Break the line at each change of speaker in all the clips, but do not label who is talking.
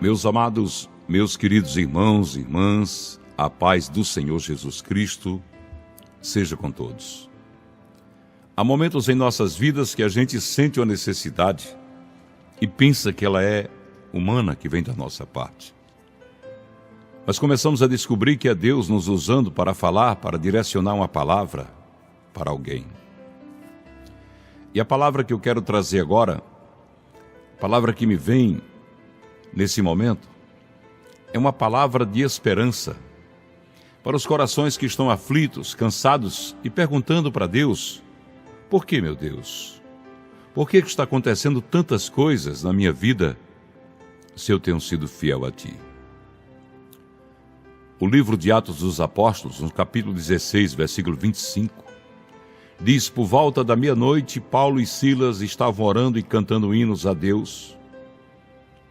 Meus amados, meus queridos irmãos e irmãs, a paz do Senhor Jesus Cristo seja com todos. Há momentos em nossas vidas que a gente sente uma necessidade e pensa que ela é humana, que vem da nossa parte. Mas começamos a descobrir que é Deus nos usando para falar, para direcionar uma palavra para alguém. E a palavra que eu quero trazer agora, a palavra que me vem nesse momento, é uma palavra de esperança para os corações que estão aflitos, cansados e perguntando para Deus: por que, meu Deus? Por que está acontecendo tantas coisas na minha vida se eu tenho sido fiel a Ti? O livro de Atos dos Apóstolos, no capítulo 16, versículo 25, diz: por volta da meia-noite, Paulo e Silas estavam orando e cantando hinos a Deus,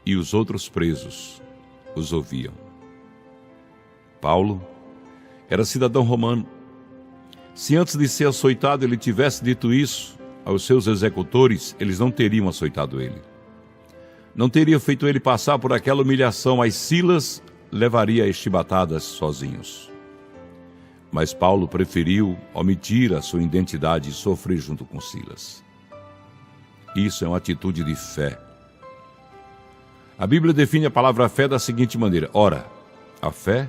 e os outros presos os ouviam. Paulo era cidadão romano. Se antes de ser açoitado ele tivesse dito isso aos seus executores, eles não teriam açoitado ele. Não teria feito ele passar por aquela humilhação, mas Silas levaria as chibatadas sozinhos. Mas Paulo preferiu omitir a sua identidade e sofrer junto com Silas. Isso é uma atitude de fé. A Bíblia define a palavra fé da seguinte maneira: ora, a fé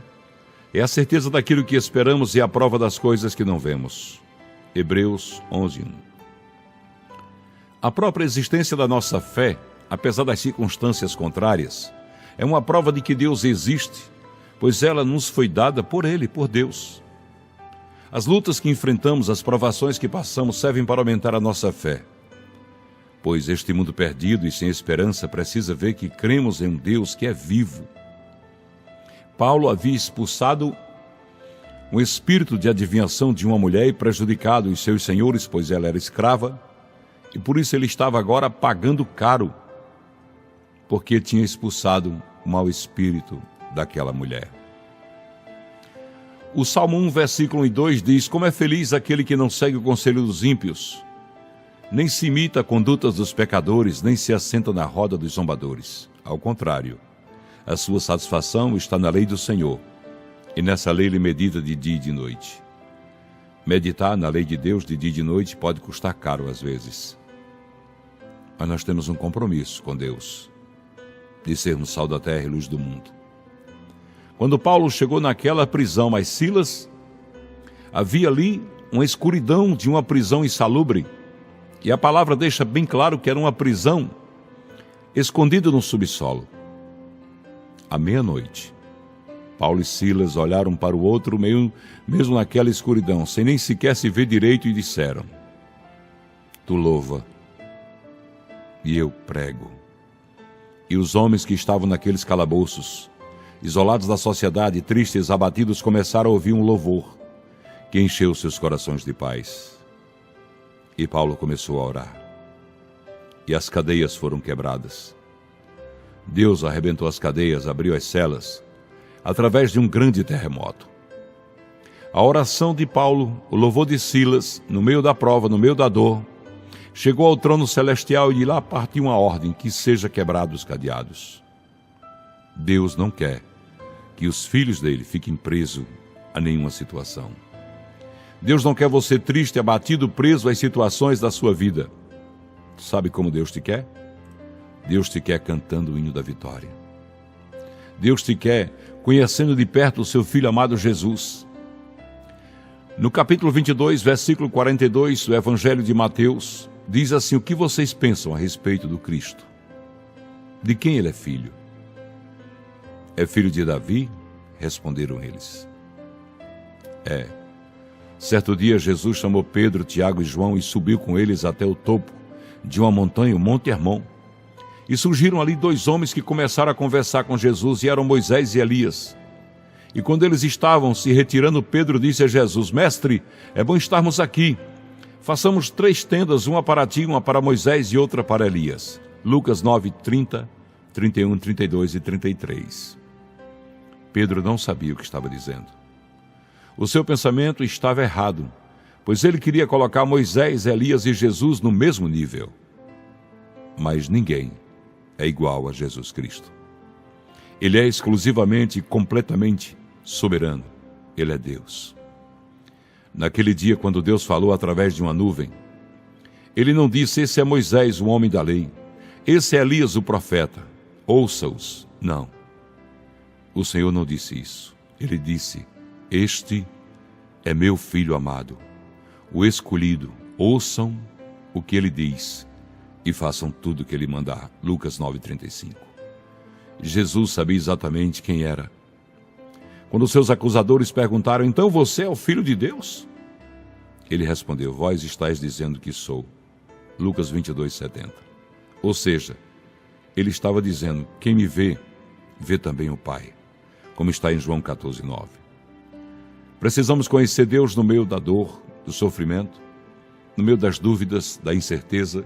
é a certeza daquilo que esperamos e a prova das coisas que não vemos. Hebreus 11:1. A própria existência da nossa fé, apesar das circunstâncias contrárias, é uma prova de que Deus existe, pois ela nos foi dada por Ele, por Deus. As lutas que enfrentamos, as provações que passamos servem para aumentar a nossa fé, pois este mundo perdido e sem esperança precisa ver que cremos em um Deus que é vivo. Paulo havia expulsado um espírito de adivinhação de uma mulher e prejudicado os seus senhores, pois ela era escrava, e por isso ele estava agora pagando caro, porque tinha expulsado o mau espírito daquela mulher. O Salmo 1, versículo 1 e 2 diz: como é feliz aquele que não segue o conselho dos ímpios, nem se imita a condutas dos pecadores, nem se assenta na roda dos zombadores. Ao contrário, a sua satisfação está na lei do Senhor, e nessa lei ele medita de dia e de noite. Meditar na lei de Deus de dia e de noite pode custar caro às vezes. Mas nós temos um compromisso com Deus, de sermos sal da terra e luz do mundo. Quando Paulo chegou naquela prisão, mas Silas, havia ali uma escuridão de uma prisão insalubre, e a palavra deixa bem claro que era uma prisão escondida no subsolo. À meia-noite, Paulo e Silas olharam um para o outro, mesmo naquela escuridão, sem nem sequer se ver direito, e disseram: tu louva, e eu prego. E os homens que estavam naqueles calabouços, isolados da sociedade, tristes, abatidos, começaram a ouvir um louvor que encheu seus corações de paz. E Paulo começou a orar, e as cadeias foram quebradas. Deus arrebentou as cadeias, abriu as celas, através de um grande terremoto. A oração de Paulo, o louvor de Silas, no meio da prova, no meio da dor, chegou ao trono celestial, e de lá partiu uma ordem: que seja quebrados os cadeados. Deus não quer que os filhos dele fiquem presos a nenhuma situação. Deus não quer você triste, abatido, preso às situações da sua vida. Sabe como Deus te quer? Deus te quer cantando o hino da vitória. Deus te quer conhecendo de perto o seu Filho amado Jesus. No capítulo 22, versículo 42 do Evangelho de Mateus, diz assim: o que vocês pensam a respeito do Cristo? De quem ele é filho? É filho de Davi? Responderam eles. É. Certo dia Jesus chamou Pedro, Tiago e João e subiu com eles até o topo de uma montanha, o Monte Hermon. E surgiram ali dois homens que começaram a conversar com Jesus, e eram Moisés e Elias. E quando eles estavam se retirando, Pedro disse a Jesus: mestre, é bom estarmos aqui. Façamos 3 tendas, uma para ti, uma para Moisés e outra para Elias. Lucas 9, 30, 31, 32 e 33. Pedro não sabia o que estava dizendo. O seu pensamento estava errado, pois ele queria colocar Moisés, Elias e Jesus no mesmo nível. Mas ninguém é igual a Jesus Cristo. Ele é exclusivamente e completamente soberano. Ele é Deus. Naquele dia, quando Deus falou através de uma nuvem, Ele não disse: esse é Moisés, o homem da lei. Esse é Elias, o profeta. Ouça-os. Não. O Senhor não disse isso. Ele disse: este é meu filho amado, o escolhido. Ouçam o que ele diz e façam tudo o que ele mandar. Lucas 9:35. Jesus sabia exatamente quem era. Quando seus acusadores perguntaram: então você é o Filho de Deus? Ele respondeu: vós estáis dizendo que sou. Lucas 22:70. Ou seja, ele estava dizendo: quem me vê, vê também o Pai, como está em João 14:9. Precisamos conhecer Deus no meio da dor, do sofrimento, no meio das dúvidas, da incerteza.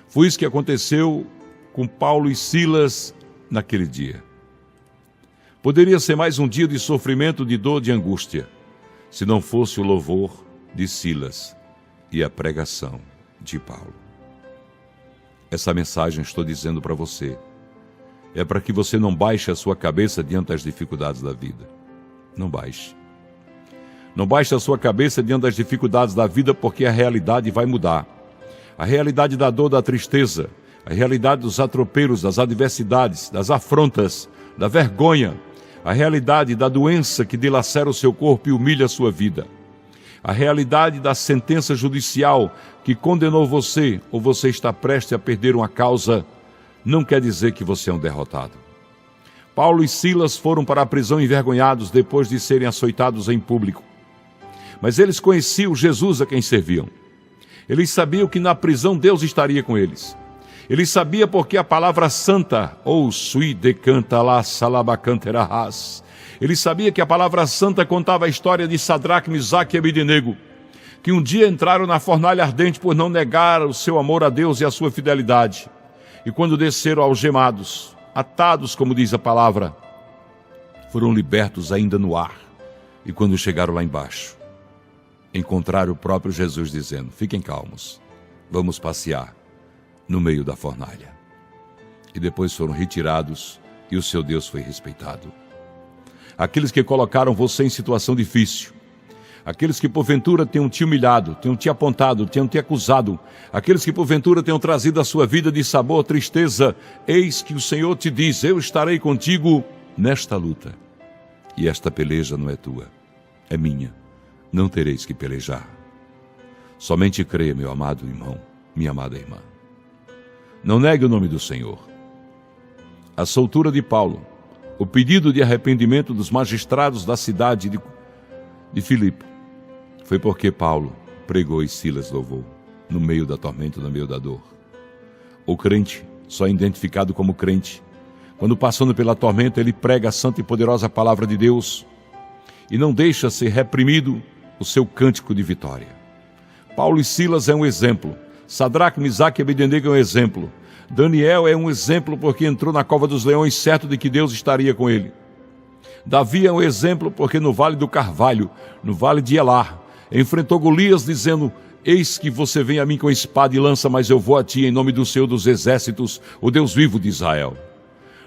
Foi isso que aconteceu com Paulo e Silas naquele dia. Poderia ser mais um dia de sofrimento, de dor, de angústia, se não fosse o louvor de Silas e a pregação de Paulo. Essa mensagem, estou dizendo para você, é para que você não baixe a sua cabeça diante das dificuldades da vida. Não baixe. Não baixe a sua cabeça diante das dificuldades da vida, porque a realidade vai mudar. A realidade da dor, da tristeza, a realidade dos atropeiros, das adversidades, das afrontas, da vergonha, a realidade da doença que dilacera o seu corpo e humilha a sua vida, a realidade da sentença judicial que condenou você, ou você está prestes a perder uma causa, não quer dizer que você é um derrotado. Paulo e Silas foram para a prisão envergonhados depois de serem açoitados em público. Mas eles conheciam Jesus a quem serviam. Eles sabiam que na prisão Deus estaria com eles. Eles sabiam porque a palavra santa, ou sui decanta lá salabacanterahas, eles sabiam que a palavra santa contava a história de Sadraque, Misaque e Abednego, que um dia entraram na fornalha ardente por não negar o seu amor a Deus e a sua fidelidade. E quando desceram algemados, atados, como diz a palavra, foram libertos ainda no ar. E quando chegaram lá embaixo, encontraram o próprio Jesus dizendo: fiquem calmos, vamos passear no meio da fornalha. E depois foram retirados e o seu Deus foi respeitado. Aqueles que colocaram você em situação difícil, aqueles que porventura tenham te humilhado, tenham te apontado, tenham te acusado, aqueles que porventura tenham trazido a sua vida de sabor, tristeza, eis que o Senhor te diz: eu estarei contigo nesta luta. E esta peleja não é tua, é minha. Não tereis que pelejar. Somente creia, meu amado irmão, minha amada irmã. Não negue o nome do Senhor. A soltura de Paulo, o pedido de arrependimento dos magistrados da cidade de Filipe, foi porque Paulo pregou e Silas louvou, no meio da tormenta, no meio da dor. O crente, só identificado como crente, quando passando pela tormenta, ele prega a santa e poderosa palavra de Deus e não deixa ser reprimido o seu cântico de vitória. Paulo e Silas é um exemplo. Sadraque, Misaque e Abednego é um exemplo. Daniel é um exemplo porque entrou na cova dos leões certo de que Deus estaria com ele. Davi é um exemplo porque no vale do Carvalho, no vale de Elá, enfrentou Golias dizendo: eis que você vem a mim com espada e lança, mas eu vou a ti em nome do Senhor dos exércitos, o Deus vivo de Israel.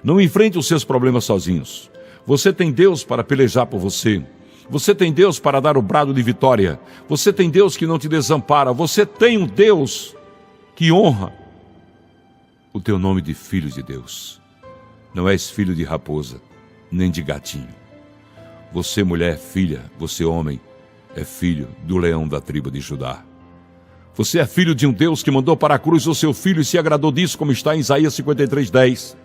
Não enfrente os seus problemas sozinhos. Você tem Deus para pelejar por você. Você tem Deus para dar o brado de vitória. Você tem Deus que não te desampara. Você tem um Deus que honra o teu nome de filho de Deus. Não és filho de raposa, nem de gatinho. Você, mulher, filha, você, homem, é filho do leão da tribo de Judá. Você é filho de um Deus que mandou para a cruz o seu filho e se agradou disso, como está em Isaías 53:10.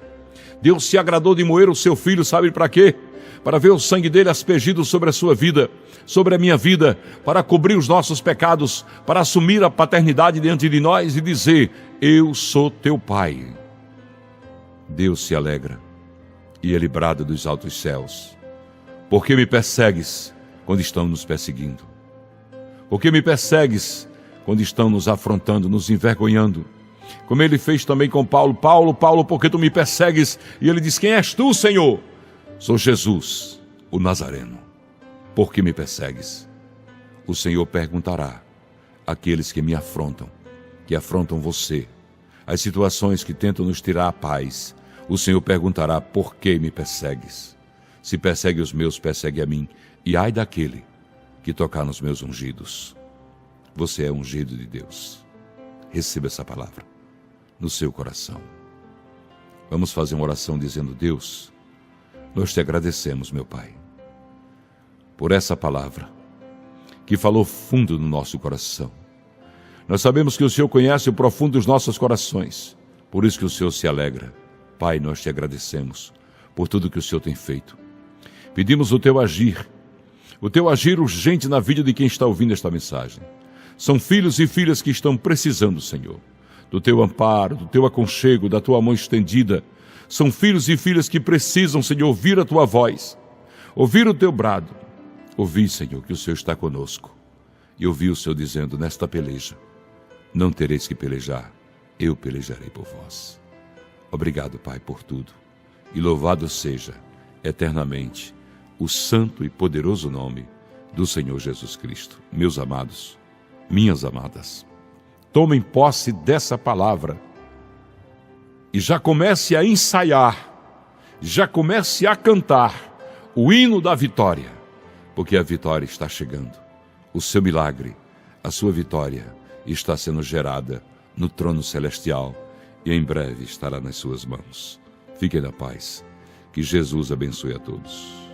Deus se agradou de moer o seu filho, sabe para quê? Para ver o sangue dele aspergido sobre a sua vida, sobre a minha vida, para cobrir os nossos pecados, para assumir a paternidade diante de nós e dizer: eu sou teu pai. Deus se alegra e ele brada dos altos céus: por que me persegues quando estão nos perseguindo? Por que me persegues quando estão nos afrontando, nos envergonhando? Como ele fez também com Paulo: Paulo, Paulo, por que tu me persegues? E ele diz: quem és tu, Senhor? Sou Jesus, o Nazareno. Por que me persegues? O Senhor perguntará àqueles que me afrontam, que afrontam você, as situações que tentam nos tirar a paz, O Senhor perguntará: por que me persegues? Se persegue os meus, persegue a mim. E ai daquele que tocar nos meus ungidos. Você é ungido de Deus. Receba essa palavra no seu coração. Vamos fazer uma oração dizendo: Deus, nós te agradecemos, meu Pai, por essa palavra que falou fundo no nosso coração. Nós sabemos que o Senhor conhece o profundo dos nossos corações, por isso que o Senhor se alegra. Pai, nós te agradecemos por tudo que o Senhor tem feito. Pedimos o teu agir urgente na vida de quem está ouvindo esta mensagem. São filhos e filhas que estão precisando, Senhor, do teu amparo, do teu aconchego, da tua mão estendida. São filhos e filhas que precisam, Senhor, ouvir a tua voz, ouvir o teu brado. Ouvir, Senhor, que o Senhor está conosco. E ouvi o Senhor dizendo: nesta peleja, não tereis que pelejar, eu pelejarei por vós. Obrigado, Pai, por tudo. E louvado seja eternamente o santo e poderoso nome do Senhor Jesus Cristo. Meus amados, minhas amadas, tomem posse dessa palavra e já comece a ensaiar, já comece a cantar o hino da vitória, porque a vitória está chegando. O seu milagre, a sua vitória está sendo gerada no trono celestial e em breve estará nas suas mãos. Fiquem na paz. Que Jesus abençoe a todos.